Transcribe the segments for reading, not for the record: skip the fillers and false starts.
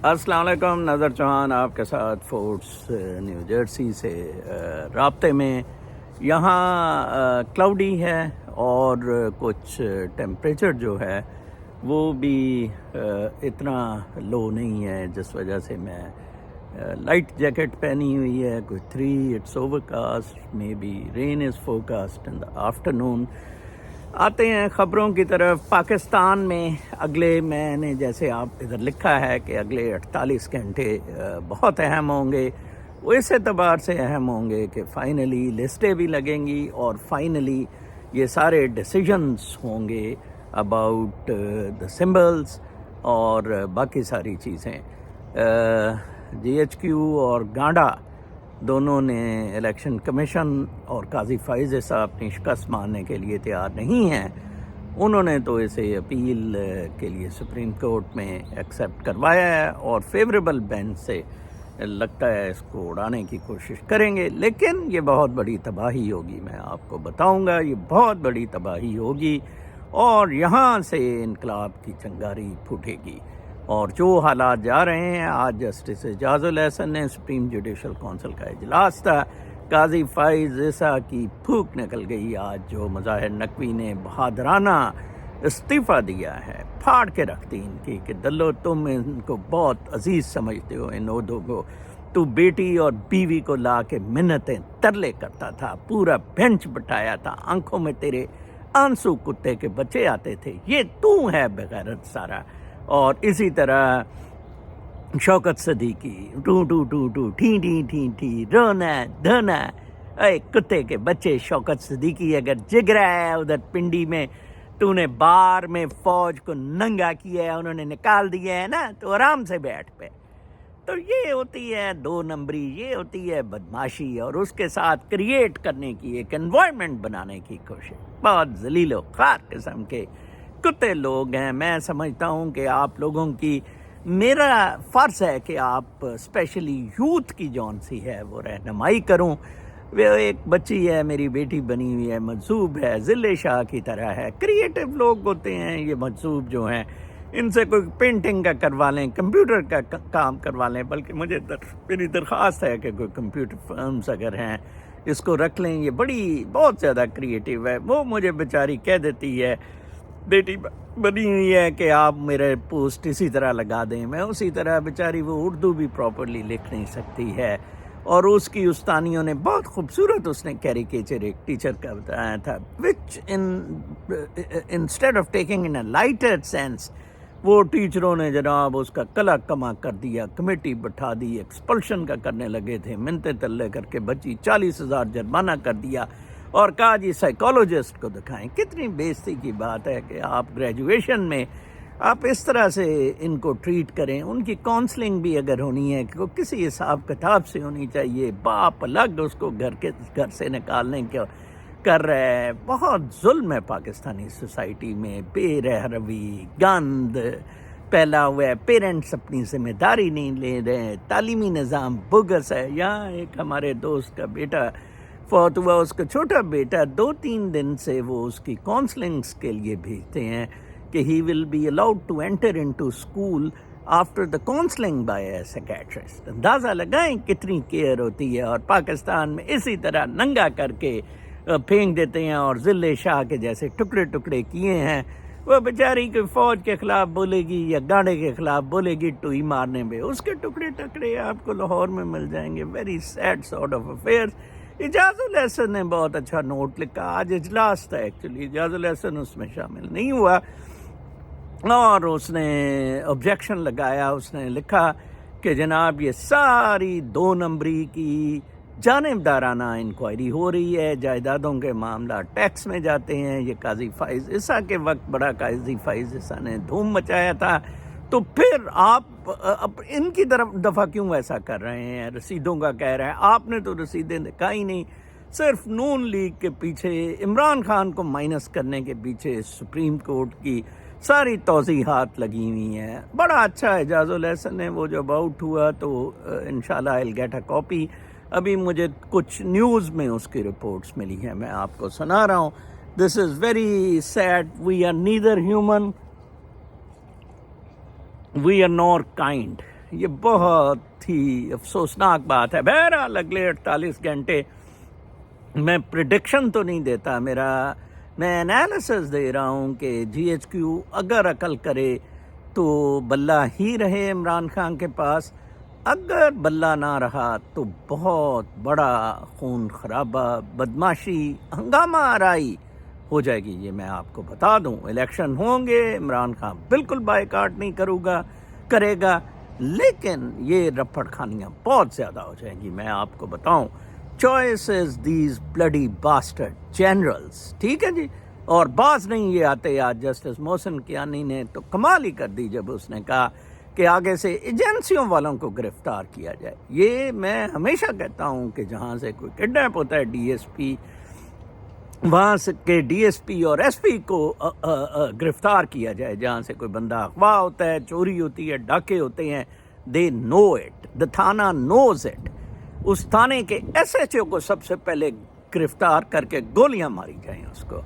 السلام علیکم، نظر چوہان آپ کے ساتھ فورٹس نیو جرسی سے رابطے میں. یہاں کلاؤڈی ہے اور کچھ ٹیمپریچر جو ہے وہ بھی اتنا لو نہیں ہے، جس وجہ سے میں لائٹ جیکٹ پہنی ہوئی ہے. کوئی 3 it's over cast, may be rain as forecast in the afternoon. آتے ہیں خبروں کی طرف. پاکستان میں میں نے جیسے آپ ادھر لکھا ہے کہ اگلے 48 گھنٹے بہت اہم ہوں گے. وہ اس اعتبار سے اہم ہوں گے کہ فائنلی لسٹیں بھی لگیں گی اور فائنلی یہ سارے ڈیسیجنز ہوں گے اباؤٹ دا سمبلز اور باقی ساری چیزیں. جی ایچ کیو اور گانڈا دونوں نے الیکشن کمیشن اور قاضی فائز صاحب اپنی شکست ماننے کے لیے تیار نہیں ہیں. انہوں نے تو اسے اپیل کے لیے سپریم کورٹ میں ایکسیپٹ کروایا ہے اور فیوریبل بینچ سے لگتا ہے اس کو اڑانے کی کوشش کریں گے. لیکن یہ بہت بڑی تباہی ہوگی، میں آپ کو بتاؤں گا. یہ بہت بڑی تباہی ہوگی اور یہاں سے انقلاب کی چنگاری پھوٹے گی. اور جو حالات جا رہے ہیں، آج جسٹس اعجاز الحسن نے سپریم جوڈیشل کونسل کا اجلاس تھا، قاضی فائز عیسیٰ کی پھونک نکل گئی. آج جو مظاہر نقوی نے بہادرانہ استعفیٰ دیا ہے، پھاڑ کے رکھ دی ان کی کہ دلو تم ان کو بہت عزیز سمجھتے ہو، ان عہدوں کو. تو بیٹی اور بیوی کو لا کے منتیں ترلے کرتا تھا، پورا بینچ بٹھایا تھا، آنکھوں میں تیرے آنسو کتے کے بچے آتے تھے. یہ تو ہے بغیرت سارا. اور اسی طرح شوکت صدیقی ٹو ٹو ٹو ٹو ٹھی ٹھی ٹھی ٹھی رونا دھونا. اے کتے کے بچے، شوکت صدیقی اگر جگرا ہے ادھر پنڈی میں، تو نے بار میں فوج کو ننگا کیا ہے، انہوں نے نکال دیا ہے نا، تو آرام سے بیٹھ پہ. تو یہ ہوتی ہے 2 نمبری، یہ ہوتی ہے بدماشی اور اس کے ساتھ کریٹ کرنے کی ایک انوائرمنٹ بنانے کی کوشش. بہت ذلیل و خوار قسم کے کتے لوگ ہیں. میں سمجھتا ہوں کہ آپ لوگوں کی، میرا فرض ہے کہ آپ اسپیشلی یوتھ کی جون سی ہے وہ رہنمائی کروں. وہ ایک بچی ہے میری بیٹی بنی ہوئی ہے، منصوب ہے، ذل شاہ کی طرح ہے. کریٹو لوگ ہوتے ہیں یہ منصوب جو ہیں، ان سے کوئی پینٹنگ کا کروا لیں، کمپیوٹر کا کام کروا لیں. بلکہ میری درخواست ہے کہ کوئی کمپیوٹر فرمز اگر ہیں اس کو رکھ لیں. یہ بہت زیادہ کریٹیو ہے. وہ مجھے بیچاری کہہ دیتی ہے، بیٹی بنی ہوئی ہے، کہ آپ میرے پوسٹ اسی طرح لگا دیں. میں اسی طرح، بیچاری وہ اردو بھی پراپرلی لکھ نہیں سکتی ہے. اور اس کی استانیوں نے بہت خوبصورت اس نے کیریکیچر ایک ٹیچر کا بتایا تھا، which instead of taking in a lighter sense, وہ ٹیچروں نے جناب اس کا کلا کما کر دیا، کمیٹی بٹھا دی، ایکسپلشن کا کرنے لگے تھے، منتے تلے کر کے بچی 40,000 جرمانہ کر دیا اور کہا جی سائیکالوجسٹ کو دکھائیں. کتنی بے عزتی کی بات ہے کہ آپ گریجویشن میں آپ اس طرح سے ان کو ٹریٹ کریں. ان کی کاؤنسلنگ بھی اگر ہونی ہے کہ کسی حساب کتاب سے ہونی چاہیے. باپ الگ اس کو گھر سے نکالنے کا کر رہا ہے. بہت ظلم ہے پاکستانی سوسائٹی میں، بے رہروی، گند پھیلا ہوا ہے. پیرنٹس اپنی ذمہ داری نہیں لے رہے، تعلیمی نظام بوگس ہے. یہاں ایک ہمارے دوست کا بیٹا فوت ہوا، اس کا چھوٹا بیٹا 2-3 دن سے وہ اس کی کاؤنسلنگس کے لیے بھیجتے ہیں کہ he will be allowed to enter into school after the counselling by a psychiatrist. اندازہ لگائیں کتنی کیئر ہوتی ہے. اور پاکستان میں اسی طرح ننگا کر کے پھینک دیتے ہیں اور ذل شاہ کے جیسے ٹکڑے ٹکڑے کیے ہیں. وہ بیچاری کوئی فوج کے خلاف بولے گی یا گاڑے کے خلاف بولے گی ٹوئی مارنے میں، اس کے ٹکڑے ٹکڑے آپ کو لاہور میں مل جائیں گے. Very sad sort of affair. Ijaz ul-Hassan نے بہت اچھا نوٹ لکھا. آج اجلاس تھا ایکچولی، اعجاز الحسن اس میں شامل نہیں ہوا اور اس نے آبجیکشن لگایا. اس نے لکھا کہ جناب یہ ساری 2 نمبری کی جانبدارانہ انکوائری ہو رہی ہے، جائیدادوں کے معاملات ٹیکس میں جاتے ہیں. یہ قاضی فائز عیسیٰ کے وقت بڑا قاضی فائز عیسیٰ نے دھوم مچایا تھا. تو پھر آپ ان کی طرف دفعہ کیوں ایسا کر رہے ہیں؟ رسیدوں کا کہہ رہے ہیں، آپ نے تو رسیدیں دکھائی نہیں. صرف نون لیگ کے پیچھے، عمران خان کو مائنس کرنے کے پیچھے سپریم کورٹ کی ساری توضیحات لگی ہوئی ہیں. بڑا اچھا اعجاز الحسن نے وہ جب آؤٹ ہوا تو انشاءاللہ I'll get a copy. ابھی مجھے کچھ نیوز میں اس کی رپورٹس ملی ہیں، میں آپ کو سنا رہا ہوں. This is very sad. We are neither human, we are nor kind. یہ بہت ہی افسوسناک بات ہے. بہرحال اگلے 48 گھنٹے میں پریڈکشن تو نہیں دیتا, میں انالیسس دے رہا ہوں کہ جی ایچ کیو اگر عقل کرے تو بلہ ہی رہے عمران خان کے پاس, اگر بلہ نہ رہا تو بہت بڑا خون خرابہ, بدماشی, ہنگامہ آرائی ہو جائے گی. یہ میں آپ کو بتا دوں, الیکشن ہوں گے, عمران خان بالکل بائیکاٹ نہیں کرے گا, لیکن یہ رپڑ خانیاں بہت زیادہ ہو جائیں گی. میں آپ کو بتاؤں, choices these bloody bastard generals, ٹھیک ہے جی. اور باز نہیں یہ آتے. آج جسٹس محسن کیانی نے تو کمال ہی کر دی جب اس نے کہا کہ آگے سے ایجنسیوں والوں کو گرفتار کیا جائے. یہ میں ہمیشہ کہتا ہوں کہ جہاں سے کوئی کڈنیپ ہوتا ہے ڈی ایس پی, وہاں سے کے ڈی ایس پی اور ایس پی کو گرفتار کیا جائے. جہاں سے کوئی بندہ اغوا ہوتا ہے, چوری ہوتی ہے, ڈاکے ہوتے ہیں, دے نو اٹ, دا تھانہ نوز اٹ. اس تھانے کے ایس ایچ او کو سب سے پہلے گرفتار کر کے گولیاں ماری جائیں اس کو.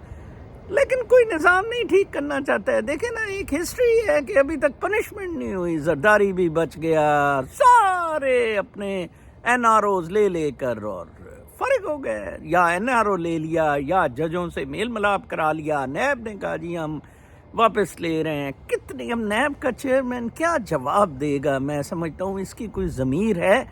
لیکن کوئی نظام نہیں ٹھیک کرنا چاہتا ہے. دیکھیں نا, ایک ہسٹری ہے کہ ابھی تک پنشمنٹ نہیں ہوئی. زرداری بھی بچ گیا, سارے اپنے این آر اوز لے کر اور فرق ہو گئے. یا این آر او لے لیا یا ججوں سے میل ملاپ کرا لیا. نیب نے کہا جی ہم واپس لے رہے ہیں. کتنی, ہم نیب کا چیئرمین کیا جواب دے گا؟ میں سمجھتا ہوں اس کی کوئی ضمیر ہے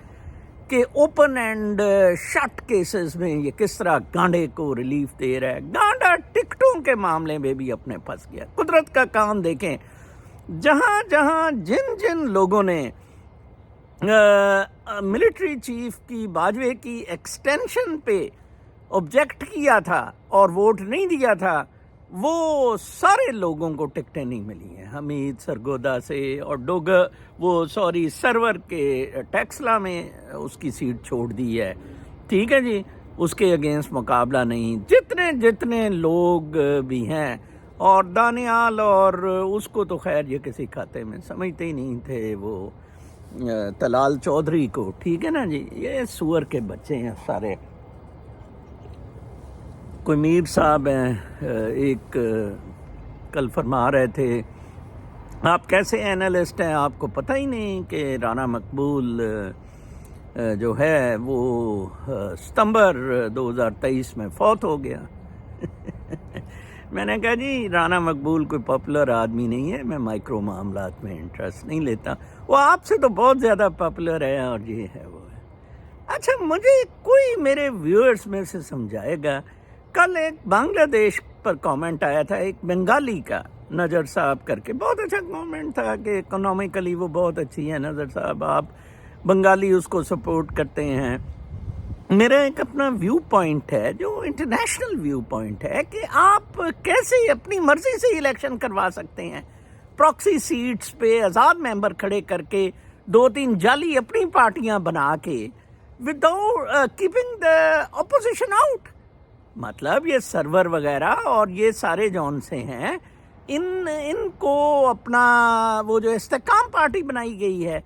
کہ اوپن اینڈ شٹ کیسز میں یہ کس طرح گانڈے کو ریلیف دے رہا ہے. گانڈا ٹکٹوں کے معاملے میں بھی اپنے پھنس گیا. قدرت کا کام دیکھیں, جہاں جن لوگوں نے ملٹری چیف کی, باجوے کی ایکسٹینشن پہ آبجیکٹ کیا تھا اور ووٹ نہیں دیا تھا, وہ سارے لوگوں کو ٹکٹیں نہیں ملی ہیں. حمید سرگودا سے اور سرور کے ٹیکسلا میں اس کی سیٹ چھوڑ دی ہے, ٹھیک ہے جی. اس کے اگینسٹ مقابلہ نہیں. جتنے لوگ بھی ہیں, اور دانیال اور اس کو تو خیر یہ کسی کھاتے میں سمجھتے ہی نہیں تھے, وہ طلال چودھری کو, ٹھیک ہے نا جی. یہ سور کے بچے ہیں سارے. کوئی میر صاحب ہیں, ایک کل فرما رہے تھے آپ کیسے اینالسٹ ہیں, آپ کو پتہ ہی نہیں کہ رانا مقبول جو ہے وہ ستمبر 2023 میں فوت ہو گیا. میں نے کہا جی رانا مقبول کوئی پاپولر آدمی نہیں ہے, میں مائکرو معاملات میں انٹرسٹ نہیں لیتا. وہ آپ سے تو بہت زیادہ پاپولر ہے اور یہ ہے وہ ہے. اچھا, مجھے کوئی میرے ویورز میں سے سمجھائے گا, کل ایک بنگلہ دیش پر کامنٹ آیا تھا ایک بنگالی کا, نظر صاحب کر کے, بہت اچھا کامنٹ تھا کہ اکنامکلی وہ بہت اچھی ہے نظر صاحب, آپ بنگالی اس کو سپورٹ کرتے ہیں. میرا ایک اپنا ویو پوائنٹ ہے جو انٹرنیشنل ویو پوائنٹ ہے کہ آپ کیسے اپنی مرضی سے الیکشن کروا سکتے ہیں. پراکسی سیٹس پہ آزاد ممبر کھڑے کر کے 2-3 جعلی اپنی پارٹیاں بنا کے without keeping the opposition out. مطلب یہ سرور وغیرہ اور یہ سارے جون سے ہیں, ان کو اپنا وہ جو استحکام پارٹی بنائی گئی ہے,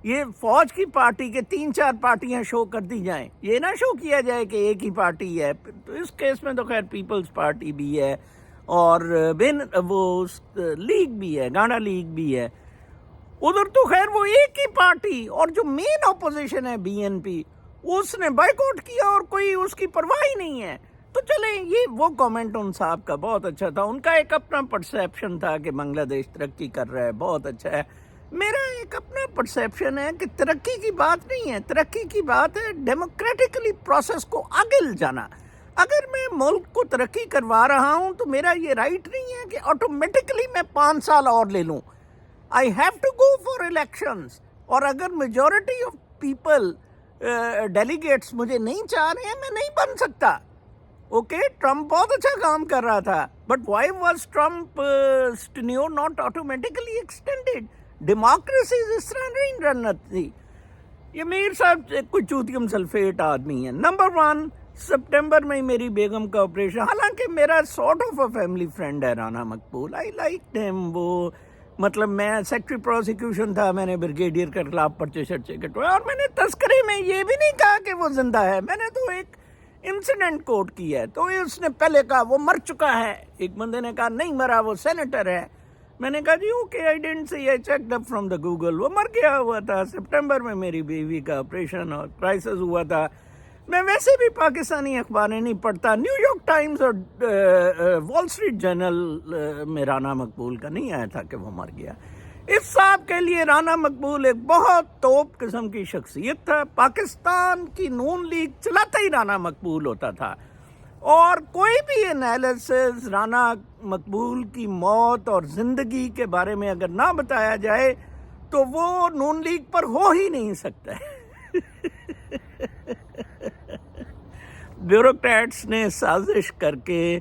یہ فوج کی پارٹی کے 3-4 پارٹیاں شو کر دی جائیں, یہ نہ شو کیا جائے کہ ایک ہی پارٹی ہے. تو اس کیس میں تو خیر پیپلز پارٹی بھی ہے اور وہ لیگ بھی ہے, گانڈا لیگ بھی ہے. ادھر تو خیر وہ ایک ہی پارٹی, اور جو مین اپوزیشن ہے بی این پی, اس نے بائیکاٹ کیا اور کوئی اس کی پرواہ ہی نہیں ہے. تو چلیں, یہ وہ کامنٹ ان صاحب کا بہت اچھا تھا. ان کا ایک اپنا پرسیپشن تھا کہ بنگلہ دیش ترقی کر رہا ہے, بہت اچھا ہے. میرا ایک اپنا پرسیپشن ہے کہ ترقی کی بات نہیں ہے, ترقی کی بات ہے ڈیموکریٹکلی پروسیس کو آگے لے جانا. اگر میں ملک کو ترقی کروا رہا ہوں تو میرا یہ رائٹ نہیں ہے کہ آٹومیٹکلی میں 5 سال اور لے لوں. I have to go for elections. اور اگر میجورٹی آف پیپل ڈیلیگیٹس مجھے نہیں چاہ رہے ہیں, میں نہیں بن سکتا. اوکے, ٹرمپ بہت اچھا کام کر رہا تھا, but why was Trump tenure not automatically extended? Democracy اس طرح نہیں رن تھی. یہ میر صاحب کوئی چوتیم سلفیٹ آدمی ہے. نمبر 1, سپٹمبر میں میری بیگم کا آپریشن, حالانکہ میرا sort of a family friend ہے رانا مقبول, آئی لائک ہم. وہ مطلب میں سیکٹری پروسیکیوشن تھا, میں نے بریگیڈیئر کے خلاف پرچے شرچے کٹوائے, اور میں نے تذکرے میں یہ بھی نہیں کہا کہ وہ زندہ ہے. میں نے تو ایک انسیڈنٹ کوٹ کیا ہے. تو اس نے پہلے کہا وہ مر چکا ہے, ایک بندے نے کہا نہیں مرا, وہ سینیٹر ہے. میں نے کہا جی okay I didn't see, I checked up from the Google. وہ مر گیا ہوا تھا. سپٹمبر میں میری بیوی کا آپریشن اور کرائسس ہوا تھا. میں ویسے بھی پاکستانی اخباریں نہیں پڑھتا. نیو یارک ٹائمز اور وال اسٹریٹ جرنل میں رانا مقبول کا نہیں آیا تھا کہ وہ مر گیا. اس صاحب کے لیے رانا مقبول ایک بہت توپ قسم کی شخصیت تھا. پاکستان کی نون لیگ چلاتا ہی رانا مقبول ہوتا تھا, اور کوئی بھی انالیسز رانا مقبول کی موت اور زندگی کے بارے میں اگر نہ بتایا جائے تو وہ نون لیگ پر ہو ہی نہیں سکتا ہے. بیوروکریٹس نے سازش کر کے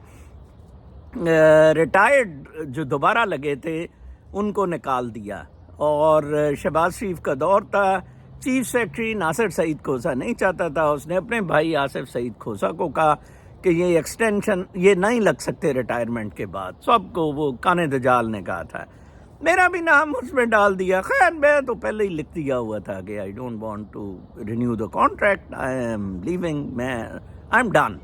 ریٹائرڈ جو دوبارہ لگے تھے ان کو نکال دیا, اور شہباز شریف کا دور تھا. چیف سیکرٹری ناصر سعید کھوسا نہیں چاہتا تھا. اس نے اپنے بھائی آصف سعید کھوسا کو کہا کہ یہ ایکسٹینشن یہ نہیں لگ سکتے ریٹائرمنٹ کے بعد. سب کو وہ کانے دجال نے کہا تھا. میرا بھی نام اس میں ڈال دیا. خیر میں تو پہلے ہی لکھ دیا ہوا تھا کہ I don't want to renew the contract, I am leaving, I am done.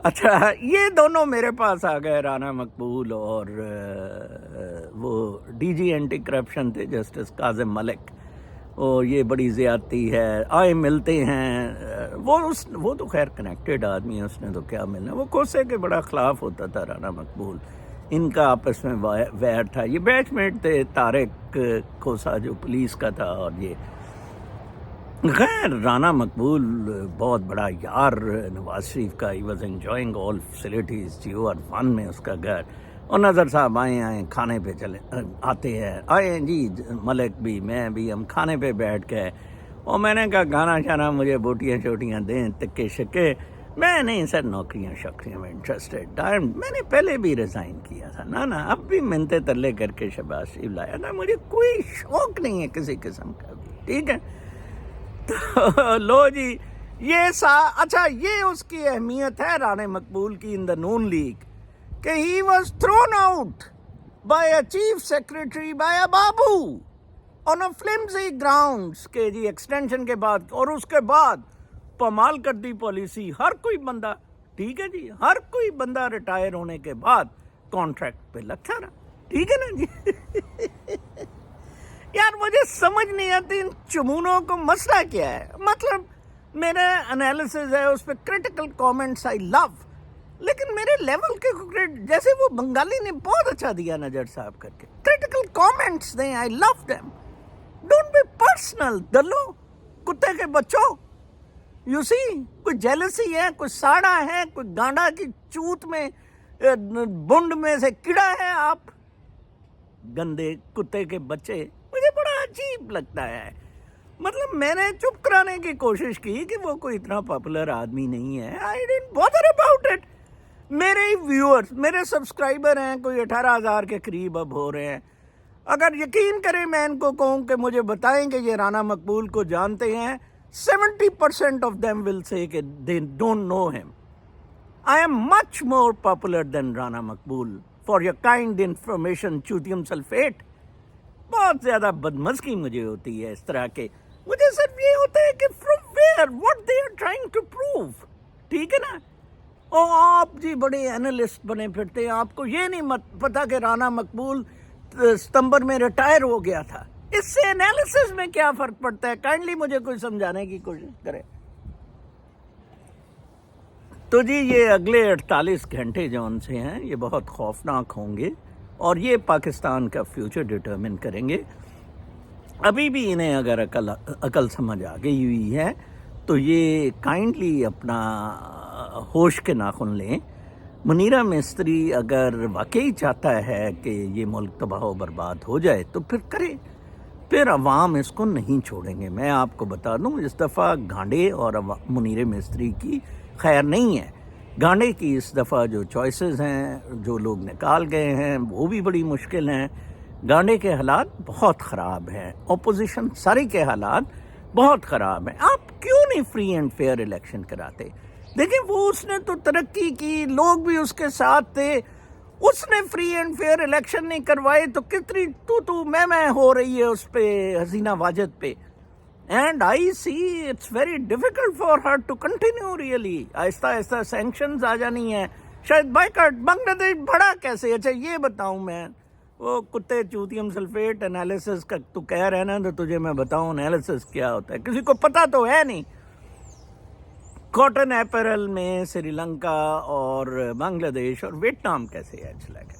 اچھا یہ دونوں میرے پاس آ گئے, رانا مقبول اور وہ ڈی جی اینٹی کرپشن تھے جسٹس کاظم ملک. اور یہ بڑی زیادتی ہے, آئے ملتے ہیں. وہ تو خیر کنیکٹڈ آدمی ہے, اس نے تو کیا ملنا. وہ کھوسے کے بڑا خلاف ہوتا تھا رانا مقبول, ان کا آپس میں ویر تھا. یہ بیچ میٹ تھے طارق کھوسا جو پولیس کا تھا, اور یہ غیر رانا مقبول بہت بڑا یار نواز شریف کا. He was enjoying all facilities. Geo اور ون میں اس کا گھر. اور نظر صاحب آئے کھانے پہ چلے آتے ہیں, آئے جی ملک بھی, میں بھی, ہم کھانے پہ بیٹھ کے. اور میں نے کہا گانا شانا مجھے بوٹیاں چوٹیاں دیں, تکے شکے. میں نہیں سر نوکریاں شوکریاں میں انٹرسٹڈ. میں نے پہلے بھی ریزائن کیا تھا نا, اب بھی منتے ترلے کر کے شہباز شریف لایا نا. مجھے کوئی شوق نہیں ہے کسی قسم کا بھی, ٹھیک ہے. تو لو جی یہ اچھا یہ اس کی اہمیت ہے رانا مقبول کی ان دا نون لیگ کہ he was thrown out by a chief secretary by a babu on a flimsy grounds کہ جی ایکسٹینشن کے بعد. اور اس کے بعد پامال کر دی پالیسی. ہر کوئی بندہ, ٹھیک ہے جی, ہر کوئی بندہ ریٹائر ہونے کے بعد کانٹریکٹ پہ لگتا رہا, ٹھیک ہے نا جی. یار مجھے سمجھ نہیں آتی ان چمونوں کو مسئلہ کیا ہے. مطلب میرا انالیسز ہے اس پہ کریٹیکل کامنٹس آئی لو, لیکن میرے لیول کے جیسے وہ بنگالی نے بہت اچھا دیا نجر صاحب کر کے, کریٹیکل کامنٹس دیں, I love them. Don't be personal. دلو کتے کے بچوں, یو سی کوئی جیلسی ہے, کوئی ساڑا ہے, کوئی گانڈا کی چوت میں بنڈ میں سے کیڑا ہے آپ, گندے کتے کے بچے. مجھے بڑا عجیب لگتا ہے. مطلب میں نے چپ کرانے کی کوشش کی کہ وہ کوئی اتنا پاپولر آدمی نہیں ہے. I didn't bother about it. میرے ویورز, میرے سبسکرائبر ہیں کوئی 18,000 کے قریب اب ہو رہے ہیں. اگر یقین کریں میں ان کو کہوں کہ مجھے بتائیں کہ یہ رانا مقبول کو جانتے ہیں, 70% of them will say کہ they don't know him. I am much more popular than Rana Maqbool. For your kind information, Chutium Sulfate. بہت زیادہ بدمزگی مجھے ہوتی ہے اس طرح کے. مجھے صرف یہ ہوتا ہے کہ from where, what they are trying to prove. ٹھیک ہے نا. اور آپ جی بڑے اینالسٹ بنے پھرتے ہیں, آپ کو یہ نہیں پتا کہ رانا مقبول ستمبر میں ریٹائر ہو گیا تھا. اس سے انالیسس میں کیا فرق پڑتا ہے؟ کائنڈلی مجھے کوئی سمجھانے کی کوشش کرے. تو جی یہ اگلے 48 گھنٹے جو ان سے ہیں یہ بہت خوفناک ہوں گے, اور یہ پاکستان کا فیوچر ڈٹرمن کریں گے. ابھی بھی انہیں اگر عقل سمجھ آ گئی ہوئی ہے تو یہ کائنڈلی اپنا ہوش کے ناخن لیں. منیرہ مستری اگر واقعی چاہتا ہے کہ یہ ملک تباہ و برباد ہو جائے تو پھر کرے, پھر عوام اس کو نہیں چھوڑیں گے. میں آپ کو بتا دوں اس دفعہ گانڈے اور منیرہ مستری کی خیر نہیں ہے. گانڈے کی اس دفعہ جو چوائسز ہیں, جو لوگ نکال گئے ہیں, وہ بھی بڑی مشکل ہیں. گانڈے کے حالات بہت خراب ہیں, اپوزیشن ساری کے حالات بہت خراب ہیں. آپ کیوں نہیں فری اینڈ فیئر الیکشن کراتے؟ دیکھیں وہ اس نے تو ترقی کی, لوگ بھی اس کے ساتھ تھے, اس نے فری اینڈ فیئر الیکشن نہیں کروائے تو کتنی تو میں ہو رہی ہے اس پہ, حسینہ واجد پہ. And I see it's very difficult for her to continue really. آہستہ آہستہ سینکشنز آ جانی ہیں, شاید بائیکاٹ. بنگلہ دیش بڑا کیسے؟ اچھا یہ بتاؤں میں, وہ کتے چوتیم سلفیٹ انالیسس کا تو کہہ رہے نا، تو تجھے میں بتاؤں انالیسس کیا ہوتا ہے، کسی کو پتہ تو ہے نہیں۔ کاٹن اپیرل میں سری لنکا اور بنگلہ دیش اور ویتنام کیسے ایج لگے؟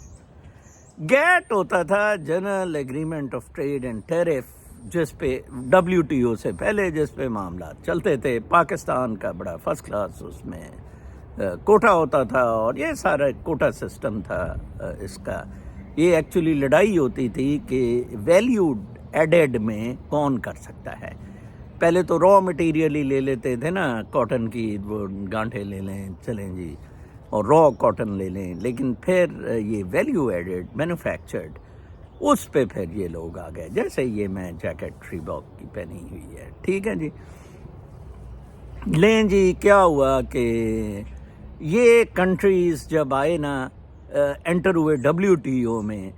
گیٹ ہوتا تھا general agreement of trade and tariff, جس پہ WTO سے پہلے جس پہ معاملات چلتے تھے۔ پاکستان کا بڑا فرسٹ کلاس اس میں کوٹا ہوتا تھا، اور یہ سارا کوٹا سسٹم تھا اس کا۔ یہ ایکچولی لڑائی ہوتی تھی کہ ویلیو ایڈڈ میں کون کر سکتا ہے۔ پہلے تو را مٹیریل ہی لے لیتے تھے نا، کاٹن کی وہ گانٹھے لے لیں چلیں جی، اور را کاٹن لے لیں، لیکن پھر یہ ویلیو ایڈڈ مینوفیکچرڈ اس پہ پھر یہ لوگ آ گئے، جیسے یہ میں جیکٹ ریباک کی پہنی ہوئی ہے، ٹھیک ہے جی۔ لیں جی، کیا ہوا کہ یہ کنٹریز جب آئے نا انٹر ہوئے WTO میں،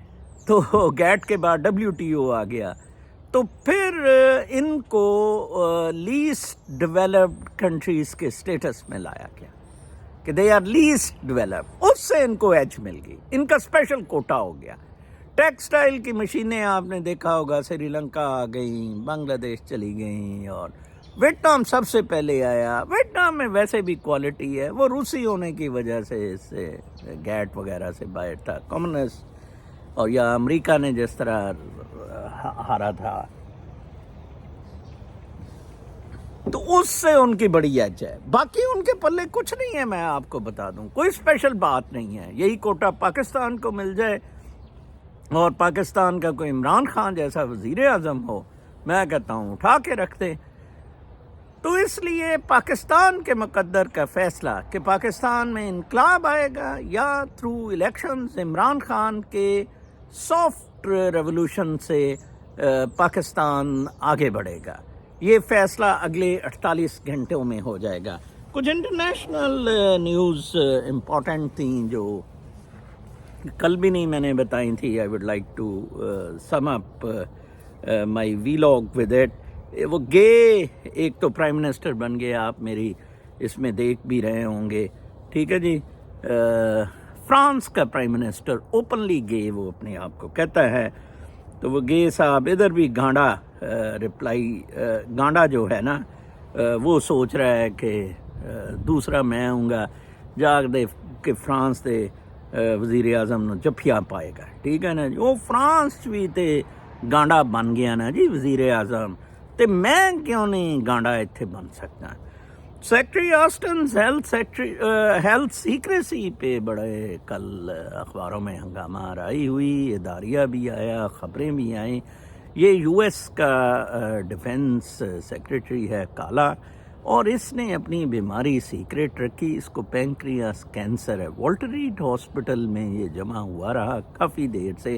تو گیٹ کے بعد WTO آ گیا، تو پھر ان کو لیسٹ ڈیولپڈ کنٹریز کے سٹیٹس میں لایا گیا کہ دے آر لیسٹ ڈیولپڈ، اس سے ان کو ایج مل گئی، ان کا اسپیشل کوٹا ہو گیا۔ ٹیکسٹائل کی مشینیں آپ نے دیکھا ہوگا سری لنکا آ گئیں، بنگلہ دیش چلی گئیں، اور ویتنام سب سے پہلے آیا۔ ویتنام میں ویسے بھی کوالٹی ہے، وہ روسی ہونے کی وجہ سے اس سے گیٹ وغیرہ سے باہر تھا، کمیونسٹ، اور یا امریکہ نے جس طرح ہارا تھا، تو اس سے ان کی بڑی ایج ہے۔ باقی ان کے پلے کچھ نہیں ہے، میں آپ کو بتا دوں، کوئی اسپیشل بات نہیں ہے۔ یہی کوٹا پاکستان کو مل جائے اور پاکستان کا کوئی عمران خان جیسا وزیر اعظم ہو، میں کہتا ہوں اٹھا کے رکھ دے۔ تو اس لیے پاکستان کے مقدر کا فیصلہ کہ پاکستان میں انقلاب آئے گا یا تھرو الیکشنز عمران خان کے سافٹ ریولوشن سے پاکستان آگے بڑھے گا، یہ فیصلہ اگلے 48 گھنٹوں میں ہو جائے گا۔ کچھ انٹرنیشنل نیوز امپورٹنٹ تھیں جو کل بھی نہیں میں نے بتائی تھی۔ I would like to sum up my vlog with it. وہ گے ایک تو پرائم منسٹر بن گئے، آپ میری اس میں دیکھ بھی رہے ہوں گے، ٹھیک ہے جی۔ فرانس کا پرائم منسٹر اوپنلی گے وہ اپنے آپ کو کہتا ہے، تو وہ گے صاحب ادھر بھی گانڈا گانڈا جو ہے نا، وہ سوچ رہا ہے کہ دوسرا میں ہوں گا، جاگ دے کہ فرانس دے وزیر اعظم نو جفیا پائے گا، ٹھیک ہے نا جی۔ وہ فرانس بھی تے گانڈا بن گیا نا جی وزیر اعظم، تے میں کیوں نہیں گانڈا اتنے بن سکتا۔ سیکٹری آسٹنز ہیلتھ سیکریسی پہ بڑے کل اخباروں میں ہنگامہ رائی ہوئی، اداریہ بھی آیا، خبریں بھی آئیں۔ یہ US کا ڈیفنس سیکریٹری ہے کالا، اور اس نے اپنی بیماری سیکریٹ رکھی، اس کو پینکریاس کینسر ہے۔ والٹر ریڈ ہاسپٹل میں یہ جمع ہوا رہا کافی دیر سے،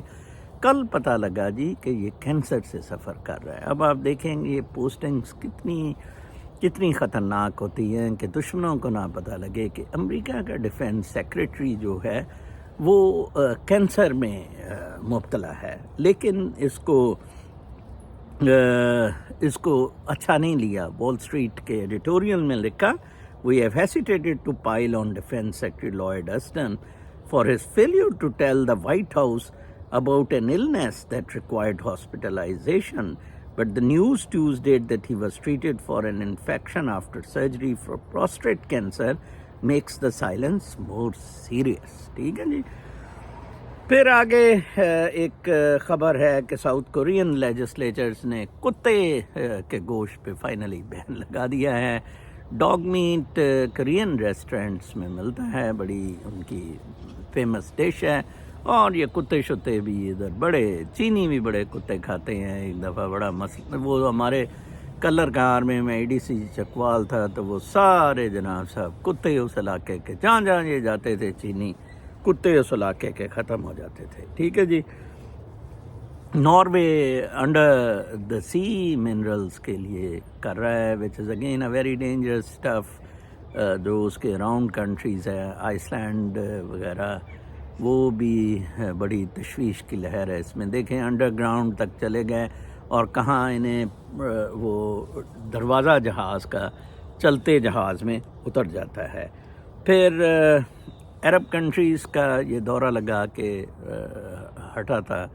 کل پتہ لگا جی کہ یہ کینسر سے سفر کر رہا ہے۔ اب آپ دیکھیں گے یہ پوسٹنگز کتنی خطرناک ہوتی ہیں کہ دشمنوں کو نہ پتہ لگے کہ امریکہ کا ڈیفنس سیکریٹری جو ہے وہ کینسر میں مبتلا ہے، لیکن اس کو اچھا نہیں لیا۔ وال اسٹریٹ کے ایڈیٹوریل میں لکھا، "We have hesitated to pile on Defense Secretary Lloyd Austin for his failure to tell the White House about an illness that required hospitalization, but the news Tuesday that he was treated for an infection after surgery for prostate cancer makes the silence more serious." ٹھیک ہے جی۔ پھر آگے ایک خبر ہے کہ south Korean legislatures نے کتے کے گوشت پہ فائنلی بین لگا دیا ہے۔ ڈاگ میٹ کورین ریسٹورنٹس میں ملتا ہے، بڑی ان کی فیمس ڈش ہے، اور یہ کتے شتے بھی ادھر بڑے، چینی بھی بڑے کتے کھاتے ہیں۔ ایک دفعہ بڑا مسئلہ، وہ ہمارے کلر کار میں ADC چکوال تھا، تو وہ سارے جناب صاحب کتے اس علاقے کے جہاں یہ جاتے تھے چینی، کتے اس علاقے کے ختم ہو جاتے تھے، ٹھیک ہے جی۔ Norway under the sea minerals کے لیے کر رہا ہے، which is again a very dangerous stuff. جو اس کے اراؤنڈ کنٹریز ہے، آئس لینڈ وغیرہ، وہ بھی بڑی تشویش کی لہر ہے اس میں۔ دیکھیں انڈر گراؤنڈ تک چلے گئے، اور کہاں انہیں وہ دروازہ جہاز کا چلتے جہاز میں اتر جاتا ہے۔ پھر عرب کنٹریز کا یہ دورہ لگا کہ ہٹا تھا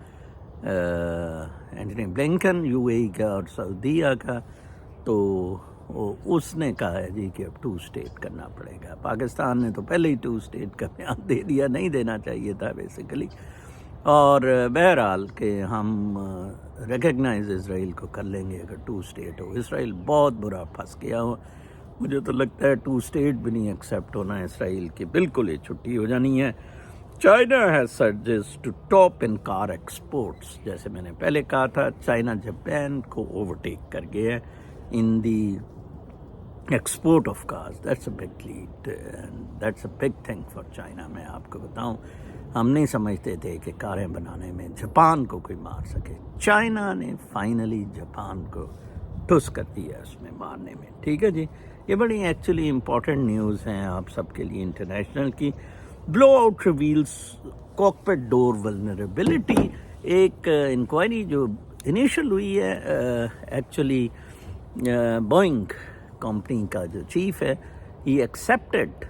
اینٹنی بلنکن UAE کا اور سعودیہ کا، تو اس نے کہا ہے جی کہ اب 2 اسٹیٹ کرنا پڑے گا. پاکستان نے تو پہلے ہی 2 اسٹیٹ کا بیان دے دیا، نہیں دینا چاہیے تھا بیسیکلی. اور بہرحال کہ ہم ریکگنائز اسرائیل کو کر لیں گے اگر 2 اسٹیٹ ہو. اسرائیل بہت برا پھنس گیا ہو، مجھے تو لگتا ہے 2 اسٹیٹ بھی نہیں ایکسیپٹ ہونا ہے اسرائیل کی، بالکل ہی چھٹی ہو جانی ہے. China has surges to top in car exports. جیسے میں نے پہلے کہا تھا، چائنا جاپان کو اوورٹیک کر گیا ہے in the export of cars. That's a big lead, that's a big thing for China. میں آپ کو بتاؤں، ہم نہیں سمجھتے تھے کہ کاریں بنانے میں جاپان کو کوئی مار سکے. چائنا نے فائنلی جاپان کو ٹھس کر دیا اس میں مارنے میں. ٹھیک ہے جی، یہ بڑی ایکچولی امپورٹنٹ نیوز ہیں آپ سب کے لیے انٹرنیشنل کی. Blow out reveals cockpit door vulnerability. ایک انکوائری جو انیشل ہوئی ہے ایکچولی بوئنگ کمپنی کا جو چیف ہے، he accepted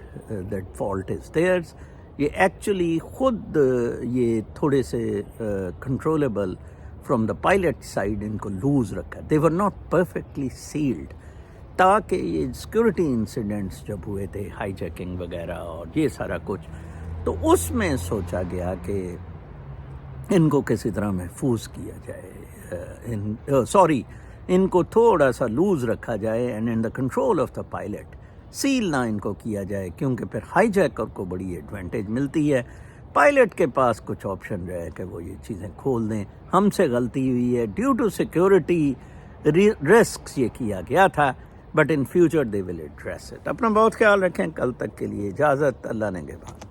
that fault is theirs. یہ ایکچولی خود یہ تھوڑے سے controllable from the pilot side ان کو لوز رکھا. They were not perfectly sealed, تاکہ یہ سیکورٹی انسیڈنٹس جب ہوئے تھے، ہائی جیکنگ وغیرہ اور یہ سارا کچھ، تو اس میں سوچا گیا کہ ان کو کسی طرح محفوظ کیا جائے. ان کو تھوڑا سا لوز رکھا جائے and in the control of the pilot. سیل نہ ان کو کیا جائے، کیونکہ پھر ہائی جیکر کو بڑی ایڈوانٹیج ملتی ہے. پائلٹ کے پاس کچھ آپشن رہے کہ وہ یہ چیزیں کھول دیں. ہم سے غلطی ہوئی ہے، ڈیو ٹو سیکورٹی رسکس یہ کیا گیا تھا، but in future they will address it. اپنا بہت خیال رکھیں. کل تک کے لیے اجازت. اللہ نگہبان.